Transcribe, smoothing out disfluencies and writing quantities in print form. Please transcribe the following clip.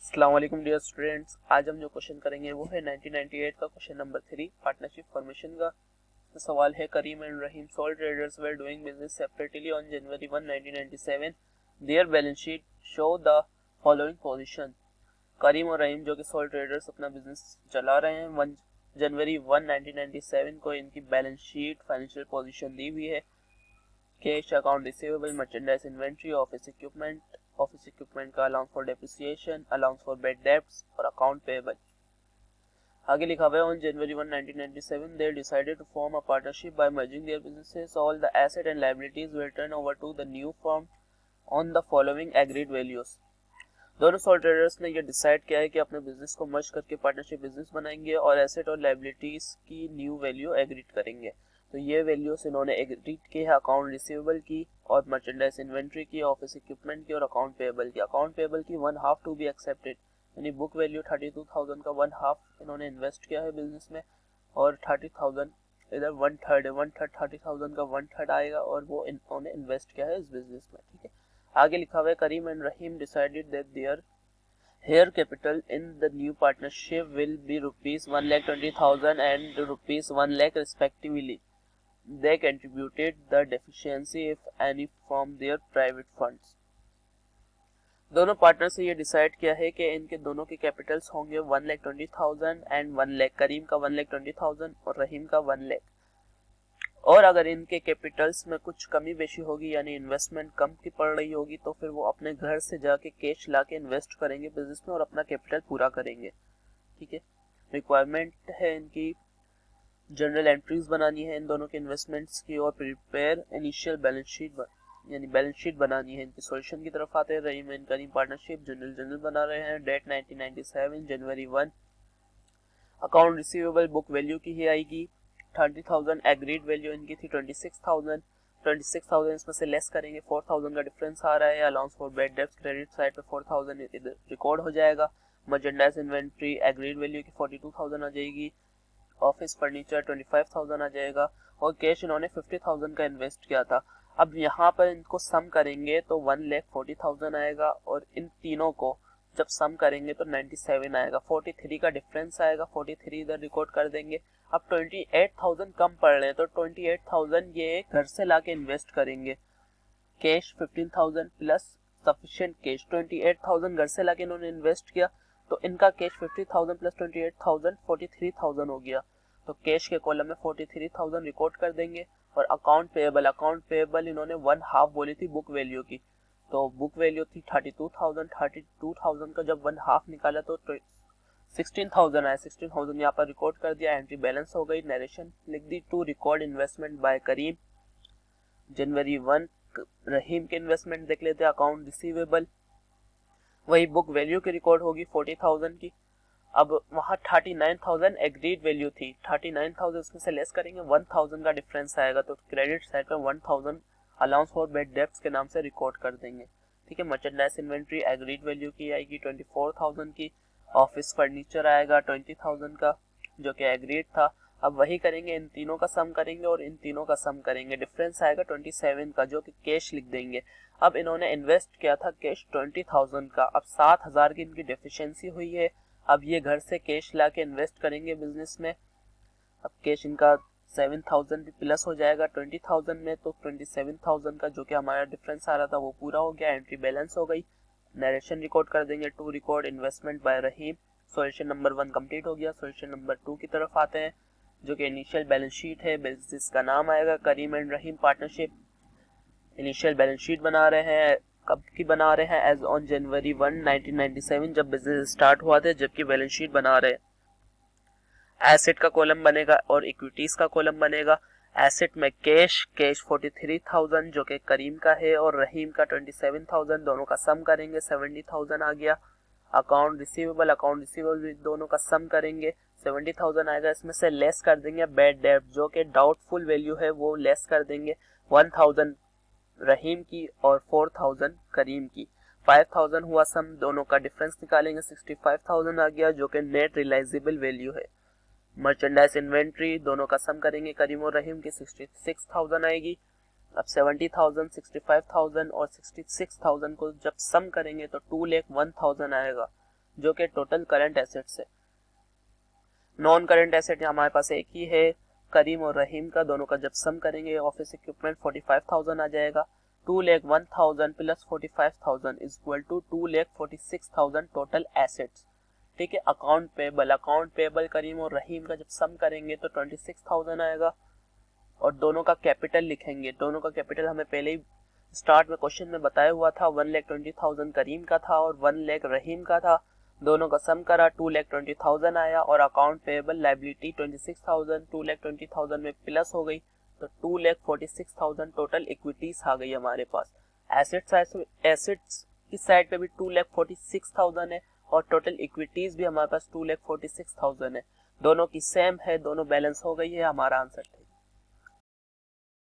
अस्सलाम वालेकुम dear students. आज हम जो क्वेश्चन करेंगे वो है 1998 का क्वेश्चन नंबर 3 पार्टनरशिप फॉर्मेशन का। तो सवाल है Karim and Rahim sole traders were doing business separately on January 1 1997। Their balance sheet show the following position. Karim और रहीम जो कि सोल ट्रेडर्स अपना बिजनेस चला रहे हैं 1 जनवरी 1 1997 को इनकी बैलेंस शीट फाइनेंशियल पोजीशन दी हुई है। Cash, account receivable, merchandise, inventory, office equipment का allowance for depreciation, allowance for bad debts और अकाउंट पेएबल। आगे लिखा हुआ है on January 1 1997 they decided to form a partnership by merging their businesses. All the asset and liabilities were turned over to the new firm on the following agreed values. दोनों soul traders ने ये decide किया है कि अपने business को मर्ज करके partnership business बनाएंगे और एसेट और लायबिलिटीज की न्यू वैल्यू एग्रीड करेंगे। तो ये वैल्यूज इन्होंने एग्रीड की है अकाउंट रिसीवेबल की और मर्चेंडाइज इन्वेंट्री की, ऑफिस इक्विपमेंट की और अकाउंट पेएबल की। अकाउंट पेएबल की 1/2 टू बी एक्सेप्टेड, यानी बुक वैल्यू 32,000 का 1/2 इन्होंने इन्वेस्ट किया है बिजनेस में और 30,000 इधर 1/3 है, 1/3 30,000 का 1/3 आएगा और वो इन्होंने इन्वेस्ट किया है इस बिजनेस में। ठीक है, आगे लिखा हुआ है Karim and Rahim decided that their share capital in the new partnership will be rupees 1,20,000 and rupees 1 lakh respectively. They contributed the deficiency if any from their private funds. दोनों पार्टनर से ये डिसाइड किया है कि इनके दोनों के कैपिटल्स होंगे 1,20,000 एंड 1 लाख। करीम का 1,20,000 और रहीम का 1 लाख। और अगर इनके कैपिटल्स में कुछ कमी बेशी होगी यानी इन्वेस्टमेंट कम की पड़ रही होगी तो फिर वो अपने घर से जाके कैश ला के इन्वेस्ट करेंगे बिजनेस में और अपना कैपिटल पूरा करेंगे। ठीक है, रिक्वायरमेंट है इनकी जनरल एंट्रीज बनानी है इन दोनों के इन्वेस्टमेंट्स की और प्रिपेयर इनिशियल बैलेंस शीट यानी बैलेंस शीट बनानी है। इनके सॉल्यूशन की तरफ आते हैं। रहीम एंड करीम पार्टनरशिप जनरल बना रहे हैं। डेट 1997 जनवरी 1। अकाउंट रिसीवेबल बुक वैल्यू की ही आएगी 30,000। एग्रीड वैल्यू इनकी थी 26,000 इसमें से लेस करेंगे 4,000 का डिफरेंस आ रहा है। Allowance for bad debts credit side पे 4,000 इधर रिकॉर्ड हो जाएगा। मर्चेंडाइज इन्वेंट्री एग्रीड वैल्यू की 42,000 आ जाएगी। ऑफिस फर्नीचर 25,000 आ जाएगा और कैश इन्होंने 50,000 का इन्वेस्ट किया था। अब यहाँ पर इनको सम करेंगे तो 1,40,000 आएगा और इन तीनों को जब सम करेंगे तो 97 आएगा। 43 का डिफरेंस आएगा, 43 इधर रिकॉर्ड कर देंगे। अब 28,000 कम पड़ रहे हैं तो 28,000 ये घर से लाके इन्वेस्ट करेंगे। कैश 15,000 प्लस सफिशिएंट कैश 28,000 घर से लाके इन्होंने इन्वेस्ट किया तो इनका कैश 50,000 प्लस 28,000 43,000 हो गया। तो कैश के कॉलम में 43,000 रिकॉर्ड कर देंगे। और अकाउंट पेएबल इन्होंने 1/2 बोली थी बुक वैल्यू की, तो बुक वैल्यू थी 32,000 का जब 1/2 निकाला तो 16,000 आया। 16,000 यहाँ पर रिकॉर्ड कर दिया। एंट्री बैलेंस हो गई। नरेशन लिख दी टू रिकॉर्ड इन्वेस्टमेंट बाय करीम जनवरी 1। रहीम के इन्वेस्टमेंट देख लेते हैं। अकाउंट रिसीवेबल वही बुक वैल्यू की रिकॉर्ड होगी 40,000 की। अब वहाँ 39,000 एग्रीड वैल्यू थी, 39,000 उसमें से लेस करेंगे 1,000 का डिफरेंस आएगा तो क्रेडिट साइड पे 1,000 अलाउंस फॉर बैड डेब्ट्स के नाम से रिकॉर्ड कर देंगे। ठीक है, मर्चेंडाइज इन्वेंट्री एग्रीड वैल्यू की आएगी 24,000 की। ऑफिस फर्नीचर आएगा 20,000 का जो कि एग्रीड था। अब वही करेंगे, इन तीनों का सम करेंगे और इन तीनों का सम करेंगे। डिफरेंस आएगा 27 का जो कि कैश लिख देंगे। अब इन्होंने इन्वेस्ट किया था कैश 20,000 का। अब 7,000 की इनकी डेफिशिएंसी हुई है। अब ये घर से कैश ला के इन्वेस्ट करेंगे बिजनेस में। अब कैश इनका 7,000 भी प्लस हो जाएगा 20,000 में तो 27,000 का जो कि हमारा डिफरेंस आ रहा था वो पूरा हो गया। एंट्री बैलेंस हो गई। नरेशन रिकॉर्ड कर देंगे to record investment by Rahim. Solution number 1 complete हो गया। सॉल्यूशन नंबर 2 की तरफ आते हैं जो कि इनिशियल बैलेंस शीट है। बिजनेस का नाम आएगा Karim and Rahim partnership. Initial balance sheet बना रहे हैं। कब की बना रहे हैं? एज ऑन जनवरी 1 1997 जब बिजनेस स्टार्ट हुआ था, जबकि बैलेंस शीट बना रहे हैं। एसेट का कॉलम बनेगा और इक्विटीज का कॉलम बनेगा। एसेट में कैश 43,000 जो कि करीम का है और रहीम का 27,000, दोनों का सम करेंगे 70,000 आ गया। अकाउंट रिसीवेबल भी दोनों का सम करेंगे 70,000 आएगा। इसमें से लेस कर देंगे बैड डेब्ट जो कि डाउटफुल वैल्यू है वो लेस कर देंगे 1,000 रहीम की और 4,000 करीम की। 5,000 हुआ सम, दोनों का डिफरेंस निकालेंगे 65,000 आ गया जो कि नेट रियलाइजेबल वैल्यू है। मर्चेंडाइज इन्वेंट्री दोनों का सम करेंगे करीम और रहीम की 66,000 आएगी। अब 70,000 65,000 और 66,000 को जब सम करेंगे तो 2,01,000 आएगा जो कि टोटल करंट एसेट्स है। नॉन करंट एसेट हमारे पास एक ही है, करीम और रहीम का, दोनों का जब सम करेंगे ऑफिस इक्विपमेंट 45,000 आ जाएगा। 2,01,000 plus 45,000 is equal to 2,46,000 total assets. ठीक है, अकाउंट पेबल करीम और रहीम का जब सम करेंगे तो 26,000 आएगा और दोनों का कैपिटल लिखेंगे। दोनों का कैपिटल हमें पहले ही स्टार्ट में क्वेश्चन में बताया हुआ था, 1,20,000 करीम का था और 1 लाख रहीम का था। दोनों का सम करा 2,20,000 आया और अकाउंट पेबल लाइबिलिटी 26,000, 2,20,000 में प्लस हो गई तो 2,46,000 टोटल इक्विटीज आ गई हमारे पास। एसेट्स की साइड पे भी 2,46,000 है और टोटल इक्विटीज भी हमारे पास 2,46,000 है। दोनों की सेम है, दोनों बैलेंस हो गई है, हमारा आंसर है।